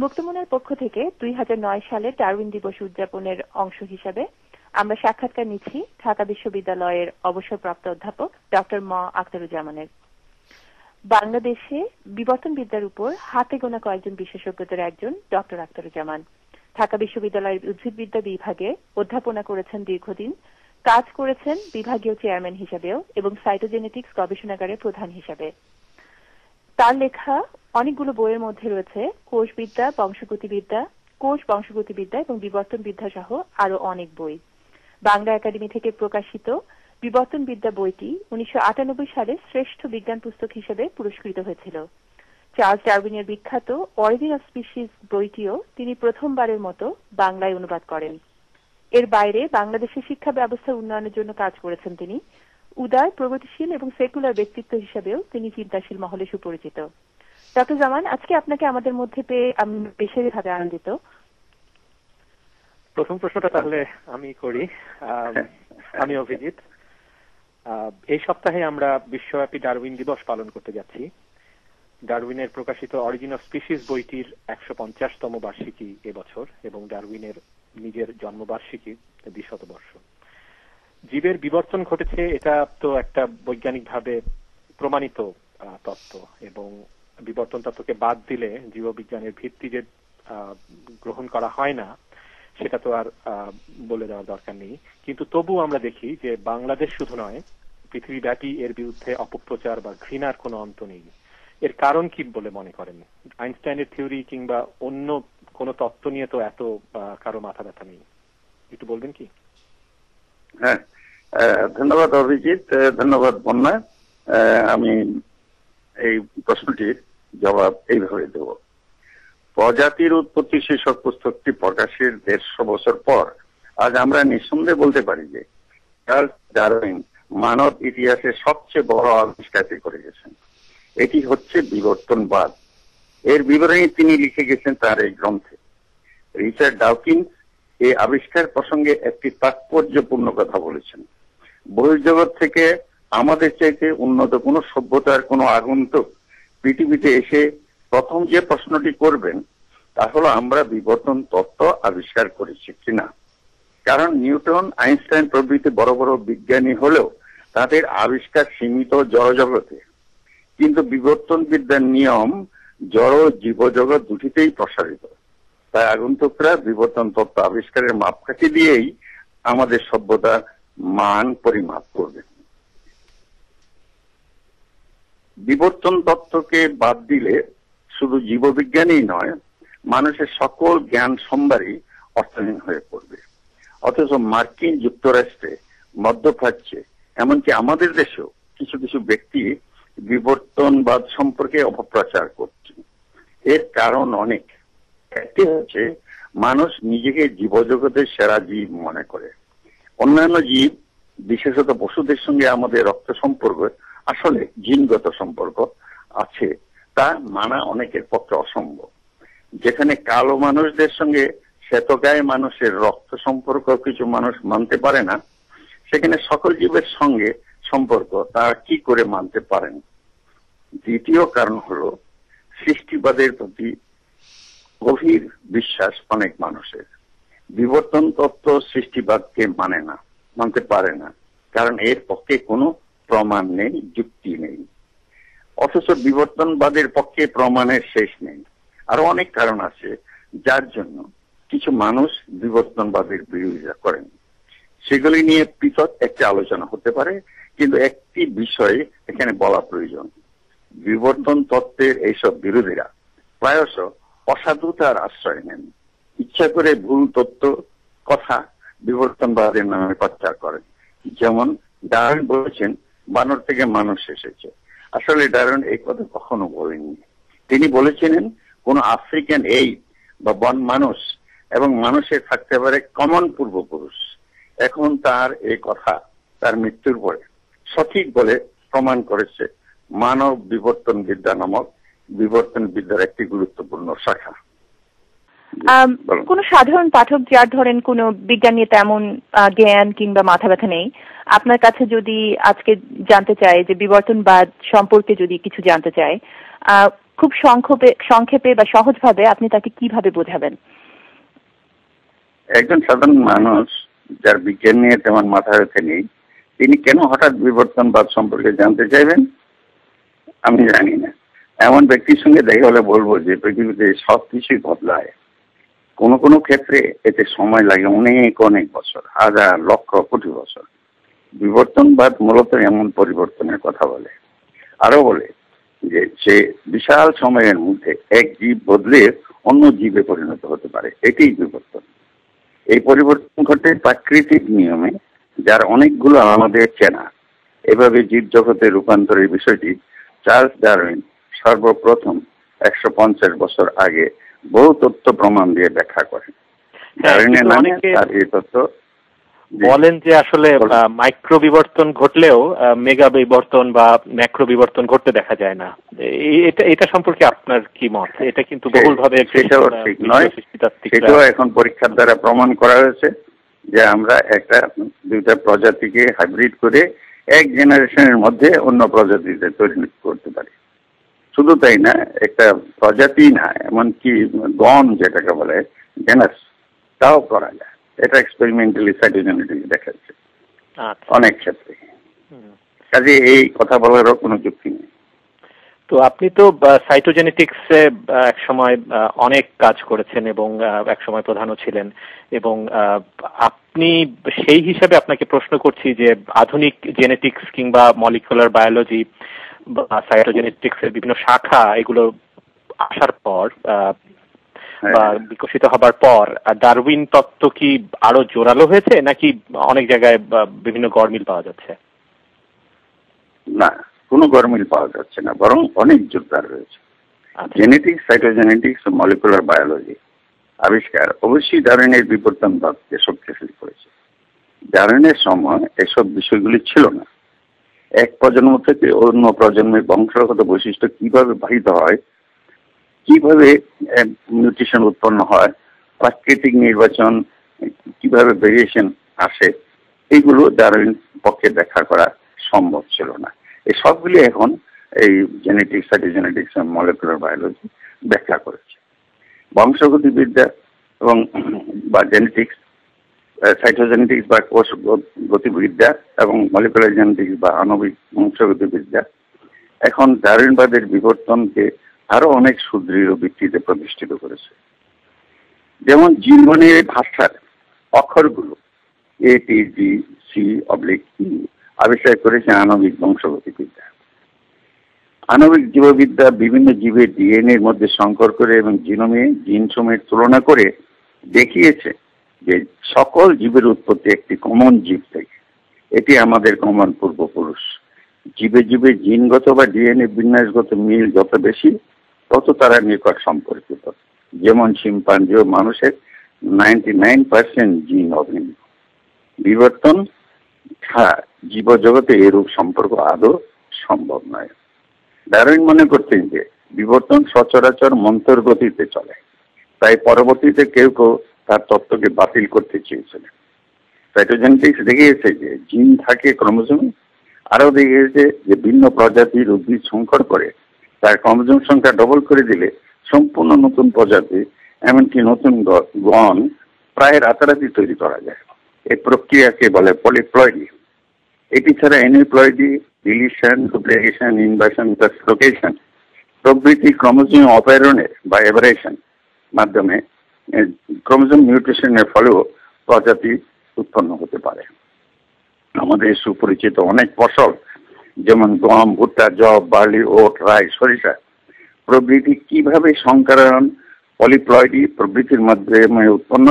মুক্তমনার পক্ষ থেকে 2009 সালে ডারউইন দিবস উদযাপনের অংশ হিসাবে আমরা সাক্ষাৎকার নিচ্ছি ঢাকা বিশ্ববিদ্যালয়ের অবসরপ্রাপ্ত অধ্যাপক ডক্টর ম আখতারুজ্জামানের। বাংলাদেশে বিবর্তনবিদ্যার উপর হাতে গোনা কয়েকজন বিশেষজ্ঞদের একজন ডক্টর আখতারুজ্জামান। ঢাকা বিশ্ববিদ্যালয়ের উদ্ভিদবিদ্যা বিভাগে অধ্যাপনা করেছেন দীর্ঘদিন, কাজ করেছেন বিভাগীয় চেয়ারম্যান হিসেবেও এবং সাইটোজেনেটিক্স গবেষণাগারের প্রধান হিসেবে। তার লেখা অনেকগুলো বইয়ের মধ্যে রয়েছে কোষবিদ্যা, বংশগতিবিদ্যা, কোষ বংশগতিবিদ্যা এবং বিবর্তনবিদ্যা সহ আরো অনেক বই। বাংলা একাডেমি থেকে প্রকাশিত বিবর্তনবিদ্যা বইটি 1998 সালে শ্রেষ্ঠ বিজ্ঞান পুস্তক হিসেবে পুরস্কৃত হয়েছিল। চার্লস ডারউইনের বিখ্যাত অরিজিন অফ স্পিসিস বইটিও তিনি প্রথমবারের মতো বাংলায় অনুবাদ করেন। এর বাইরে বাংলাদেশের শিক্ষা ব্যবস্থার উন্নয়নের জন্য কাজ করেছেন তিনি। উদার, প্রগতিশীল এবং সেকুলার ব্যক্তিত্ব হিসেবেও তিনি চিন্তাশীল মহলে সুপরিচিত। ডক্টর জামান, আজকে আপনাকে আমাদের মধ্যে পেয়ে আমি বিশেষভাবে আনন্দিত। প্রথম প্রশ্নটা তাহলে আমি করি। আমি অভিজিৎ। এই সপ্তাহে আমরা বিশ্বব্যাপী ডারউইন দিবস পালন করতে যাচ্ছি। ডারউইনের প্রকাশিত অরিজিন অফ স্পিসিস বইটির 150তম বার্ষিকী এবছর এবং ডারউইনের নিজের জন্মবার্ষিকী 20 শতবর্ষ। জীবের বিবর্তন ঘটেছে, এটা তো একটা বৈজ্ঞানিকভাবে প্রমাণিত তত্ত্ব এবং বিবর্তন তত্ত্বকে বাদ দিলে জীববিজ্ঞানের ভিত্তি যে গ্রহণ করা হয় না সেটা তো আর বলে দেওয়ার দরকার নেই। কিন্তু তবু আমরা দেখি যে বাংলাদেশ শুধু নয়, পৃথিবীব্যাপী এর বিরুদ্ধে অপপ্রচার বা ঘৃণার কোনো অন্ত নেই। এর কারণ কি বলে মনে করেন? আইনস্টাইনের থিওরি কিংবা অন্য কোনো তত্ত্ব নিয়ে তো এত কারো মাথা ব্যথা নেই, একটু বলবেন কি? হ্যাঁ, ধন্যবাদ অভিজিৎ, ধন্যবাদ বন্যা। আমি এই প্রশ্নটির জবাব এইভাবে দেব। প্রজাতির উৎপত্তি শীর্ষক পুস্তকটি প্রকাশের 150 বছর পর আজ আমরা নিঃসন্দেহে বলতে পারি যে চার্লস ডারউইন মানব ইতিহাসের সবচেয়ে বড় আবিষ্কারটি করে গেছেন। এটি হচ্ছে বিবর্তনবাদ। এর বিবরণী তিনি লিখে গেছেন তার এই গ্রন্থে। রিচার্ড ডাওকিন্স এই আবিষ্কার প্রসঙ্গে একটি তাৎপর্যপূর্ণ কথা বলেছেন। বহির্জগৎ থেকে আমাদের চাইতে উন্নত কোনো সভ্যতার কোনো আগন্তুক পৃথিবীতে এসে প্রথম যে প্রশ্নটি করবেন তা হলো আমরা বিবর্তন তত্ত্ব আবিষ্কার করেছি কিনা। কারণ নিউটন, আইনস্টাইন প্রভৃতি বড় বড় বিজ্ঞানী হলেও তাদের আবিষ্কার সীমিত জড়জগতে, কিন্তু বিবর্তন বিদ্যার নিয়ম জড় জীবজগৎ দুটিতেই প্রসারিত। তাই আগন্তুকরা বিবর্তন তত্ত্ব আবিষ্কারের মাপকাঠি দিয়েই আমাদের সভ্যতার মান পরিমাপ করবে। বিবর্তন তত্ত্বকে বাদ দিলে শুধু জীববিজ্ঞানই নয়, মানুষের সকল জ্ঞান সম্ভারই অর্থহীন হয়ে পড়বে। অথচ মার্কিন যুক্তরাষ্ট্রে, মধ্যপ্রাচ্যে, এমনকি আমাদের দেশেও কিছু কিছু ব্যক্তি বিবর্তনবাদ সম্পর্কে অপপ্রচার করছে। এর কারণ অনেক। একটি হচ্ছে মানুষ নিজেকে জীবজগতের সেরা জীব মনে করে। অন্যান্য জীব, বিশেষত পশুদের সঙ্গে আমাদের রক্ত সম্পর্ক আসলে জিনগত সম্পর্ক আছে, তা মানা অনেকের পক্ষে অসম্ভব। যেখানে কালো মানুষদের সঙ্গে শ্বেতগায় মানুষের রক্ত সম্পর্ক কিছু মানুষ মানতে পারে না, সেখানে সকল জীবের সঙ্গে সম্পর্ক তারা কি করে মানতে পারেন? দ্বিতীয় কারণ হলো সৃষ্টিবাদের প্রতি গভীর বিশ্বাস অনেক মানুষের। বিবর্তন তত্ত্ব সৃষ্টিবাদকে মানে না, মানতে পারে না, কারণ এর পক্ষে কোনো প্রমাণ নেই, যুক্তি নেই। অথচ বিবর্তনবাদের পক্ষে প্রমাণের শেষ নেই। আরো অনেক কারণ আছে যার জন্য কিছু মানুষ বিবর্তনবাদের বিরোধিতা করেন। সেগুলি নিয়ে পৃথক একটি আলোচনা হতে পারে, কিন্তু একটি বিষয় এখানে বলা প্রয়োজন। বিবর্তন তত্ত্বের এইসব বিরোধীরা প্রায়শ অসাধুতার আশ্রয় নেন। ইচ্ছা করে ভুল তত্ত্ব কথা বিবর্তনবাদের নামে প্রচার করেন। যেমন ডারউইন বলেছেন বানর থেকে মানুষ এসেছে। আসলে ডারউইন এই কথা কখনো বলেননি। তিনি বলেছিলেন কোন আফ্রিকান এইপ বা বন মানুষ এবং মানুষের থাকতে পারে কমন পূর্বপুরুষ। এখন তার এই কথা তার মৃত্যুর পরে সঠিক বলে প্রমাণ করেছে মানব বিবর্তন বিদ্যা নামক বিবর্তন বিদ্যার একটি গুরুত্বপূর্ণ শাখা। কোন সাধারণ পাঠক যার ধরেন কোন বিজ্ঞান নিয়ে তেমন জ্ঞান কিংবা মাথা ব্যথা নেই, আপনার কাছে যদি আজকে জানতে চায় যে বিবর্তনবাদ সম্পর্কে যদি কিছু জানতে চায়, খুব সংক্ষেপে বা সহজভাবে আপনি তাকে কিভাবে বোঝাবেন? একজন সাধারণ মানুষ যার বিজ্ঞান নিয়ে তেমন মাথা ব্যথা নেই, তিনি কেন হঠাৎ বিবর্তনবাদ সম্পর্কে জানতে চাইবেন আমি জানি না। এমন ব্যক্তির সঙ্গে দেখা হলে বলবো যে পৃথিবীতে সবকিছুই বদলায়, কোন কোন ক্ষেত্রে এতে সময় লাগে অনেক অনেক বছর, হাজার লক্ষ কোটি বছর। বিবর্তনবাদ মূলত এমন পরিবর্তনের কথা বলে। আরো বলে যে সে বিশাল সময়ের মধ্যে এক জীব বদলে অন্য জীবে পরিণত হতে পারে, এটাই বিবর্তন। এই পরিবর্তন ঘটে প্রাকৃতিক নিয়মে, যার অনেকগুলো আমাদের চেনা। এভাবে জীব জগতের রূপান্তরের বিষয়টি চার্লস ডারউইন সর্বপ্রথম 150 বছর আগে বহু তথ্য প্রমাণ দিয়ে ব্যাখ্যা করেন। ডারউইনের নামে তার এই তথ্য বলেন যে আসলে মাইক্রো বিবর্তন ঘটলেও মেগা বিবর্তন বা ম্যাক্রো বিবর্তন ঘটতে দেখা যায় না। এটা সম্পর্কে আপনার কি মত? এটা কিন্তু বহুলভাবে সেটাও ঠিক নয়। সেটাও এখন পরীক্ষার দ্বারা প্রমাণ করা হয়েছে যে আমরা দুইটা প্রজাতিকে হাইব্রিড করে এক জেনারেশনের মধ্যে অন্য প্রজাতিতে তৈরি করতে পারি। শুধু তাই না, একটা প্রজাতি না, এমনকি গণ যেটাকে বলে জেনাস, তাও করা যায়। এটা এক্সপেরিমেন্টালি সাইটোজেনেটিক্স দেখাচ্ছে অনেক ক্ষেত্রে। কাজে এই কথা বলারও কোনো যুক্তি নেই। তো আপনি তো সাইটোজেনেটিক্সে এক সময় অনেক কাজ করেছেন এবং এক সময় প্রধানও ছিলেন, এবং আপনি সেই হিসাবে আপনাকে প্রশ্ন করছি যে আধুনিক জেনেটিক্স কিংবা মলিকুলার বায়োলজি বা সাইটোজেনেটিক্সের বিভিন্ন শাখা এগুলো আসার পর বা বিকশিত হবার পর ডারউইন তত্ত্ব কি আরো জোরালো হয়েছে, নাকি অনেক জায়গায় বিভিন্ন গরমিল পাওয়া যাচ্ছে? না, কোনো গরমিল পাওয়া যাচ্ছে না, বরং অনেক জোরদার রয়েছে। জেনেটিক্স, সাইটোজেনেটিক্স ও মলিকুলার বায়োলজি আবিষ্কার অবশ্যই ডারউইনের বিবর্তনবাদকে শক্তিশালী করেছে। ডারউইনের সময় এসব বিষয়গুলি ছিল না। এক প্রজন্ম থেকে অন্য প্রজন্মের বংশগত বৈশিষ্ট্য কিভাবে বাহিত হয়, কিভাবে মিউটেশন উৎপন্ন হয়, প্রাকৃতিক নির্বাচন কিভাবে ভেরিয়েশন আসে, এইগুলো ডারউইন পক্ষে ব্যাখ্যা করা সম্ভব ছিল না। এই সবগুলি এখন এই জেনেটিক্স, সাইটোজেনেটিক্স এবং মলিকুলার বায়োলজি ব্যাখ্যা করেছে। বংশগতিবিদ্যা এবং বা জেনেটিক্স, সাইটোজেনেটিক্স বা কোষ গতিবিদ্যা এবং মলিকুলার জেনেটিক্স বা আণবিক বংশগতিবিদ্যা এখন ডারউইনবাদের বিবর্তনকে আরো অনেক সুদৃঢ় ভিত্তিতে প্রতিষ্ঠিত করেছে। যেমন জীবনের ভাষার অক্ষরগুলো ATGC/E আবিষ্কার করেছে আণবিক বংশগতিবিদ্যা। আণবিক জীববিদ্যা বিভিন্ন জীবের ডিএনএর মধ্যে সংকর করে এবং জিনোমে জিন সময়ের তুলনা করে দেখিয়েছে যে সকল জীবের উৎপত্তি একটি কমন জীব থেকে। এটি আমাদের কমন পূর্বপুরুষ। জীবে জীবে জিনগত বা ডিএনএ বিন্যাসগত মিল যত বেশি, তত তারা নিকট সম্পর্কিত। যেমন শিম্পাঞ্জি ও মানুষের 99% জিন অভিন্ন। বিবর্তন ছাড়া জীবজগতে এরূপ সম্পর্ক আদৌ সম্ভব নয়। ডারউইন মনে করতেন যে বিবর্তন সচরাচর মন্থর গতিতে চলে, তাই পরবর্তীতে কেউ কেউ তার তত্ত্বকে বাতিল করতে চেয়েছিলেন। সাইটোজেনেটিক্স দেখিয়েছে যে জিন থাকে ক্রোমোজোমে, আরো দেখিয়েছে যে ভিন্ন প্রজাতির উদ্ভিদ সংকর করে তার ক্রোমোজোম সংখ্যা ডবল করে দিলে সম্পূর্ণ নতুন প্রজাতি, এমনকি নতুন গণ প্রায় রাতারাতি তৈরি করা যায়। এই প্রক্রিয়াকে বলে পলিপ্লয়েডি। এটি ছাড়া অ্যানিপ্লয়েডি, ডিলিশন, ডুপ্লিকেশন, ইনভার্সন, ট্রান্সলোকেশন প্রভৃতি ক্রোমোজোম অপহরণের বা এভারেশন মাধ্যমে ক্রোমোজোম মিউটেশনের ফলেও প্রজাতি উৎপন্ন হতে পারে। আমাদের সুপরিচিত অনেক ফসল যেমন গম, ভুট্টা, জব, বার্লি, ওট, রাই, সরিষা প্রভৃতি কিভাবে সংকরণ, পলিপ্লয়েডি প্রভৃতির মাধ্যমে উৎপন্ন